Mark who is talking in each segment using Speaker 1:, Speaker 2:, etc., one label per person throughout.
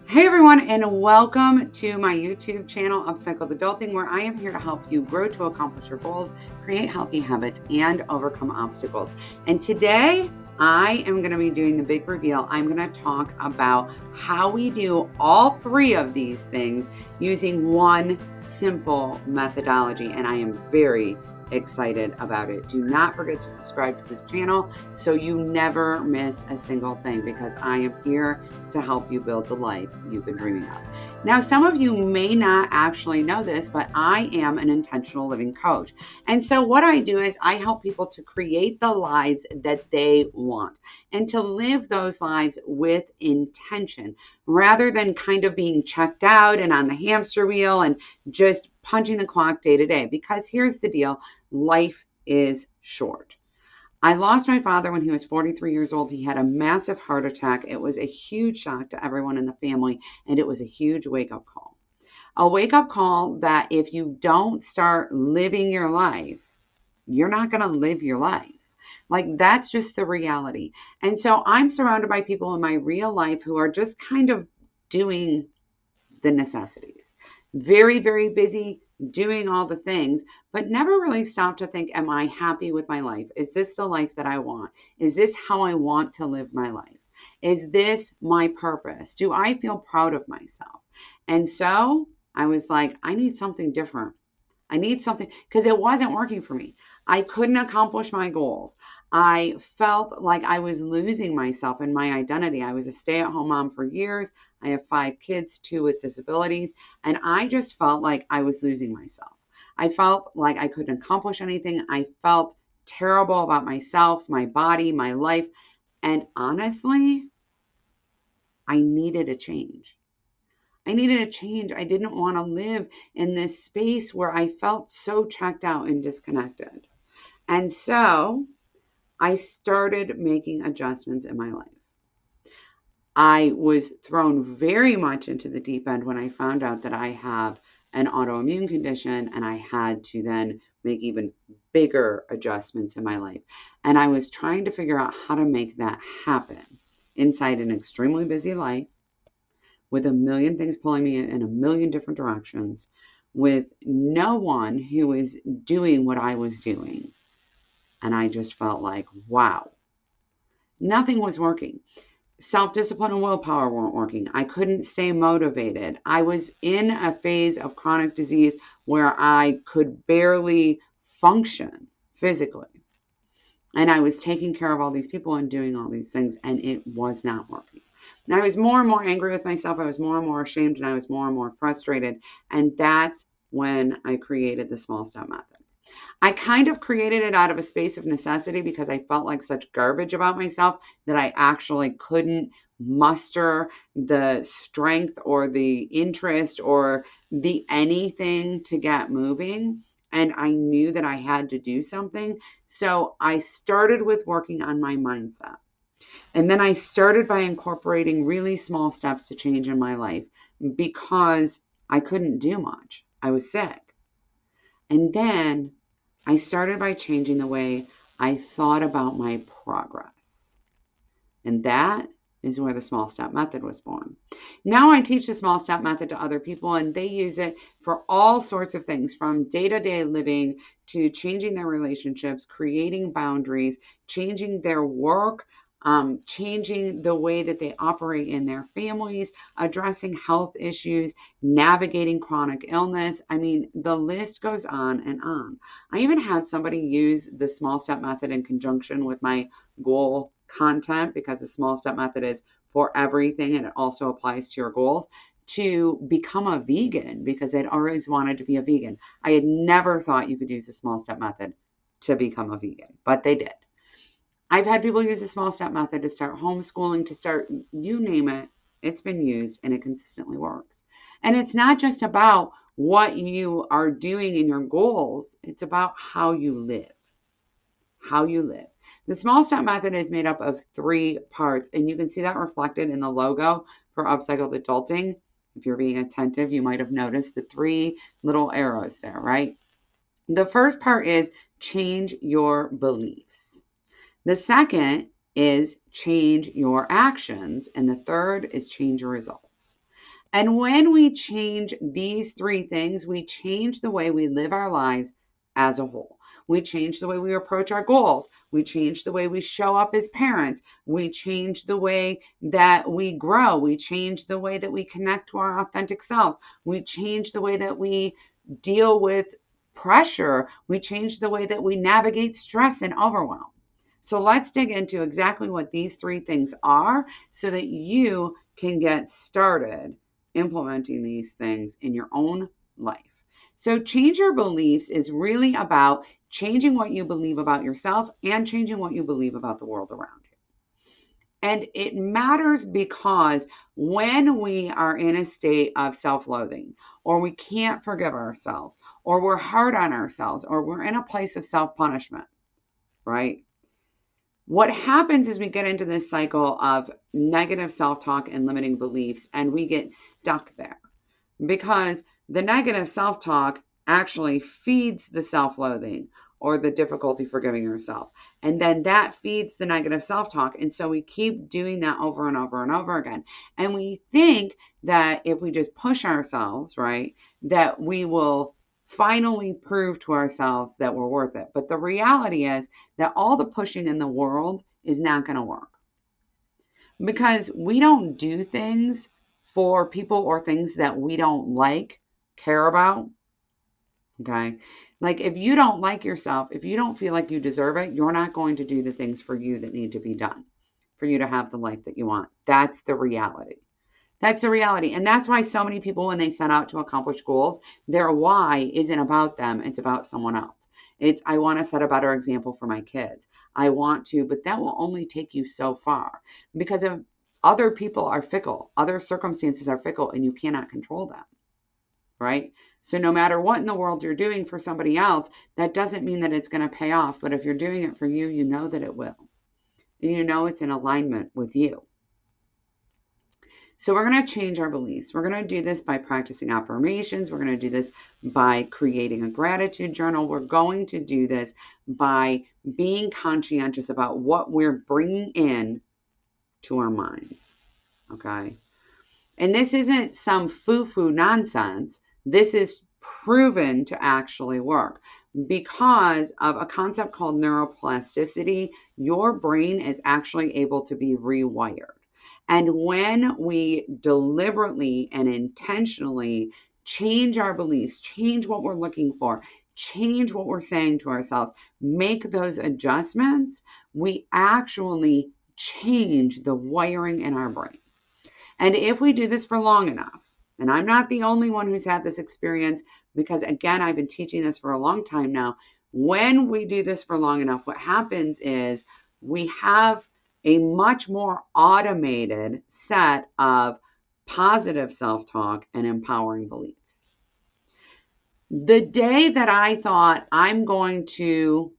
Speaker 1: Hey everyone, and welcome to my YouTube channel, Upcycled Adulting, where I am here to help you grow to accomplish your goals, create healthy habits, and overcome obstacles. And today, I am going to be doing the big reveal. I'm going to talk about how we do all three of these things using one simple methodology, and I am very excited about it. Do not forget to subscribe to this channel so you never miss a single thing, because I am here to help you build the life you've been dreaming of. Now, some of you may not actually know this, but I am an intentional living coach. And so what I do is I help people to create the lives that they want and to live those lives with intention rather than kind of being checked out and on the hamster wheel and just punching the clock day to day. Because here's the deal, life is short. I lost my father when he was 43 years old. He had a massive heart attack. It was a huge shock to everyone in the family, and it was a huge wake-up call. A wake-up call that if you don't start living your life, you're not going to live your life. Like, that's just the reality. And so I'm surrounded by people in my real life who are just kind of doing the necessities. Very, very busy doing all the things, but never really stop to think, am I happy with my life? Is this the life that I want? Is this how I want to live my life? Is this my purpose? Do I feel proud of myself? And so I was like, I need something different. I need something because it wasn't working for me. I couldn't accomplish my goals. I felt like I was losing myself and my identity. I was a stay-at-home mom for years. I have 5 kids, 2 with disabilities, and I just felt like I was losing myself. I felt like I couldn't accomplish anything. I felt terrible about myself, my body, my life, and honestly, I needed a change. I needed a change. I didn't want to live in this space where I felt so checked out and disconnected. And so I started making adjustments in my life. I was thrown very much into the deep end when I found out that I have an autoimmune condition, and I had to then make even bigger adjustments in my life. And I was trying to figure out how to make that happen inside an extremely busy life with a million things pulling me in a million different directions, with no one who was doing what I was doing. And I just felt like, wow, nothing was working. Self-discipline and willpower weren't working. I couldn't stay motivated. I was in a phase of chronic disease where I could barely function physically. And I was taking care of all these people and doing all these things, and it was not working. And I was more and more angry with myself. I was more and more ashamed, and I was more and more frustrated. And that's when I created the small step method. I kind of created it out of a space of necessity because I felt like such garbage about myself that I actually couldn't muster the strength or the interest or the anything to get moving. And I knew that I had to do something. So I started with working on my mindset. And then I started by incorporating really small steps to change in my life because I couldn't do much. I was sick. And then I started by changing the way I thought about my progress. And that is where the small step method was born. Now I teach the small step method to other people, and they use it for all sorts of things, from day-to-day living to changing their relationships, creating boundaries, changing their work, changing the way that they operate in their families, addressing health issues, navigating chronic illness. I mean, the list goes on and on. I even had somebody use the small step method in conjunction with my goal content, because the small step method is for everything and it also applies to your goals, to become a vegan because I'd always wanted to be a vegan. I had never thought you could use the small step method to become a vegan, but they did. I've had people use the small step method to start homeschooling, to start, you name it, it's been used and it consistently works. And it's not just about what you are doing in your goals, it's about how you live. How you live. The small step method is made up of 3 parts, and you can see that reflected in the logo for Upcycled Adulting. If you're being attentive, you might have noticed the 3 little arrows there, right? The first part is change your beliefs. The second is change your actions. And the third is change your results. And when we change these three things, we change the way we live our lives as a whole. We change the way we approach our goals. We change the way we show up as parents. We change the way that we grow. We change the way that we connect to our authentic selves. We change the way that we deal with pressure. We change the way that we navigate stress and overwhelm. So let's dig into exactly what these three things are so that you can get started implementing these things in your own life. So change your beliefs is really about changing what you believe about yourself and changing what you believe about the world around you. And it matters because when we are in a state of self-loathing, or we can't forgive ourselves, or we're hard on ourselves, or we're in a place of self-punishment, right? What happens is we get into this cycle of negative self-talk and limiting beliefs, and we get stuck there because the negative self-talk actually feeds the self-loathing or the difficulty forgiving yourself. And then that feeds the negative self-talk. And so we keep doing that over and over and over again. And we think that if we just push ourselves, right, that we will finally prove to ourselves that we're worth it. But the reality is that all the pushing in the world is not going to work because we don't do things for people or things that we don't like, care about. Okay. Like if you don't like yourself, if you don't feel like you deserve it, you're not going to do the things for you that need to be done for you to have the life that you want. That's the reality. That's the reality. And that's why so many people, when they set out to accomplish goals, their why isn't about them. It's about someone else. It's, I want to set a better example for my kids. I want to, but that will only take you so far because of other people are fickle. Other circumstances are fickle and you cannot control them, right? So no matter what in the world you're doing for somebody else, that doesn't mean that it's going to pay off. But if you're doing it for you, you know that it will. And you know it's in alignment with you. So we're going to change our beliefs. We're going to do this by practicing affirmations. We're going to do this by creating a gratitude journal. We're going to do this by being conscientious about what we're bringing in to our minds. Okay. And this isn't some foo-foo nonsense. This is proven to actually work because of a concept called neuroplasticity. Your brain is actually able to be rewired. And when we deliberately and intentionally change our beliefs, change what we're looking for, change what we're saying to ourselves, make those adjustments, we actually change the wiring in our brain. And if we do this for long enough, and I'm not the only one who's had this experience because, again, I've been teaching this for a long time now. When we do this for long enough, what happens is we have a much more automated set of positive self-talk and empowering beliefs. The day that I thought I'm going to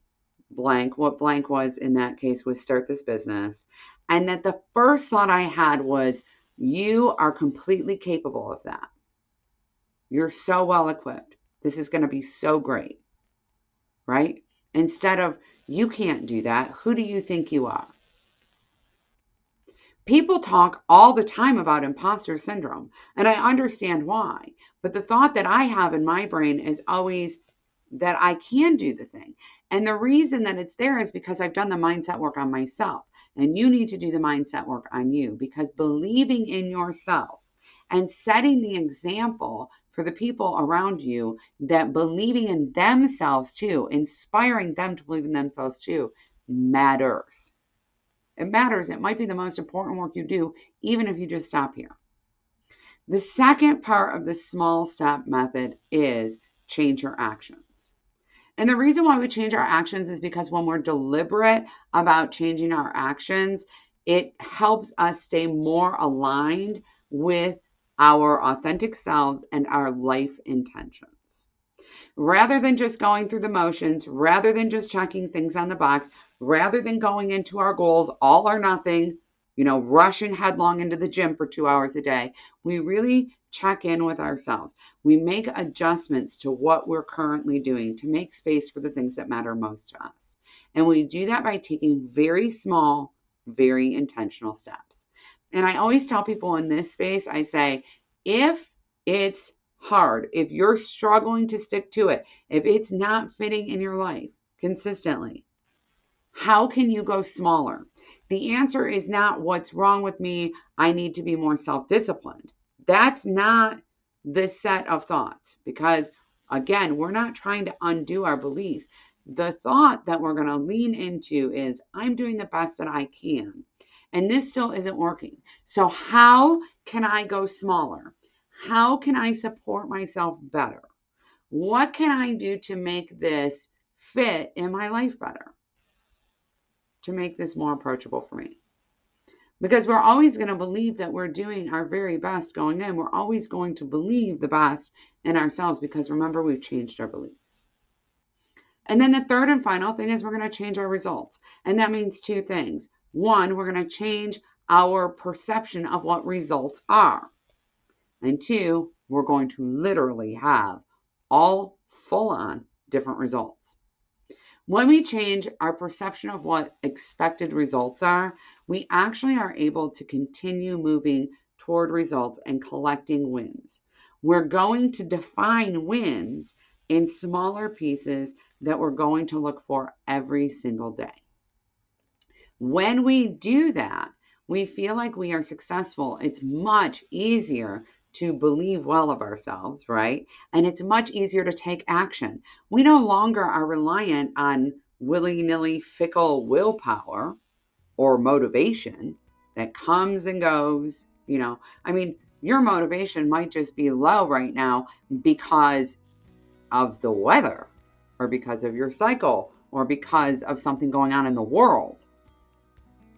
Speaker 1: blank, what blank was in that case was start this business, and that the first thought I had was, you are completely capable of that. You're so well equipped. This is going to be so great, right? Instead of, you can't do that. Who do you think you are? People talk all the time about imposter syndrome, and I understand why. But the thought that I have in my brain is always that I can do the thing. And the reason that it's there is because I've done the mindset work on myself. And you need to do the mindset work on you because believing in yourself and setting the example for the people around you that believing in themselves too, inspiring them to believe in themselves too, matters. It matters. It might be the most important work you do, even if you just stop here. The second part of the small step method is change your actions. And the reason why we change our actions is because when we're deliberate about changing our actions, it helps us stay more aligned with our authentic selves and our life intentions. Rather than just going through the motions, rather than just checking things on the box, rather than going into our goals all or nothing, rushing headlong into the gym for 2 hours a day, we really check in with ourselves. We make adjustments to what we're currently doing to make space for the things that matter most to us. And we do that by taking very small, very intentional steps. And I always tell people in this space, I say, If it's hard, if you're struggling to stick to it, if it's not fitting in your life consistently, how can you go smaller? The answer is not what's wrong with me. I need to be more self-disciplined. That's not the set of thoughts because, again, we're not trying to undo our beliefs. The thought that we're going to lean into is, I'm doing the best that I can, and this still isn't working. So how can I go smaller? How can I support myself better? What can I do to make this fit in my life better? To make this more approachable for me. Because we're always going to believe that we're doing our very best going in. We're always going to believe the best in ourselves because remember, we've changed our beliefs. And then the third and final thing is we're going to change our results. And that means two things. One, we're going to change our perception of what results are. And two, we're going to literally have all full-on different results. When we change our perception of what expected results are, we actually are able to continue moving toward results and collecting wins. We're going to define wins in smaller pieces that we're going to look for every single day. When we do that, we feel like we are successful. It's much easier to believe well of ourselves, right? And it's much easier to take action. We no longer are reliant on willy-nilly fickle willpower or motivation that comes and goes. Your motivation might just be low right now because of the weather or because of your cycle or because of something going on in the world.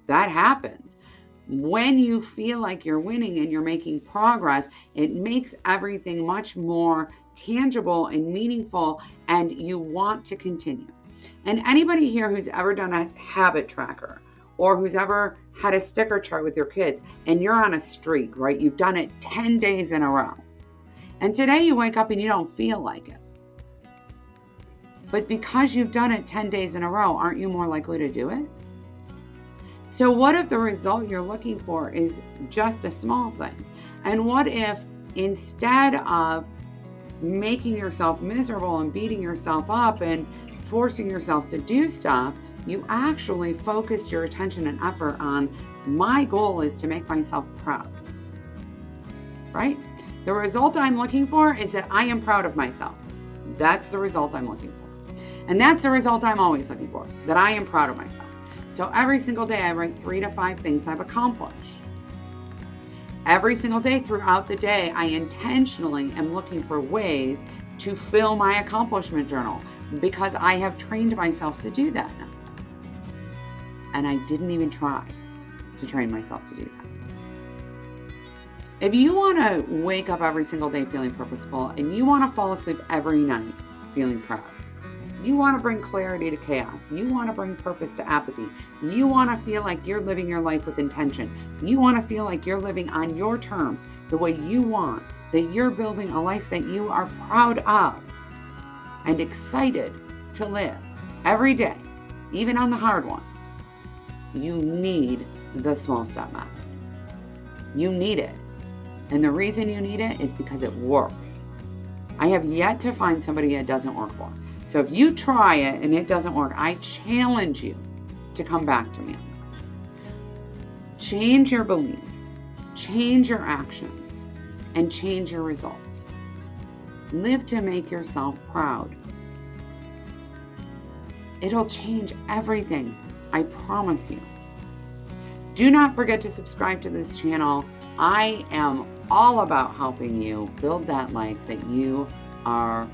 Speaker 1: That happens. When you feel like you're winning and you're making progress, it makes everything much more tangible and meaningful, and you want to continue. And anybody here who's ever done a habit tracker or who's ever had a sticker chart with your kids and you're on a streak, right? You've done it 10 days in a row. And today you wake up and you don't feel like it. But because you've done it 10 days in a row, aren't you more likely to do it? So what if the result you're looking for is just a small thing? And what if instead of making yourself miserable and beating yourself up and forcing yourself to do stuff, you actually focused your attention and effort on, my goal is to make myself proud, right? The result I'm looking for is that I am proud of myself. That's the result I'm looking for. And that's the result I'm always looking for, that I am proud of myself. So every single day I write 3 to 5 things I've accomplished. Every single day throughout the day, I intentionally am looking for ways to fill my accomplishment journal because I have trained myself to do that now. And I didn't even try to train myself to do that. If you want to wake up every single day feeling purposeful and you want to fall asleep every night feeling proud, you want to bring clarity to chaos. You want to bring purpose to apathy. You want to feel like you're living your life with intention. You want to feel like you're living on your terms, the way you want, that you're building a life that you are proud of and excited to live every day, even on the hard ones. You need the small step method. You need it. And the reason you need it is because it works. I have yet to find somebody it doesn't work for. So if you try it and it doesn't work, I challenge you to come back to me on this. Change your beliefs, change your actions, and change your results. Live to make yourself proud. It'll change everything, I promise you. Do not forget to subscribe to this channel. I am all about helping you build that life that you are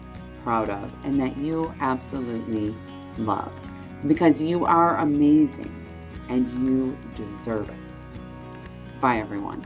Speaker 1: proud of and that you absolutely love, because you are amazing and you deserve it. Bye, everyone.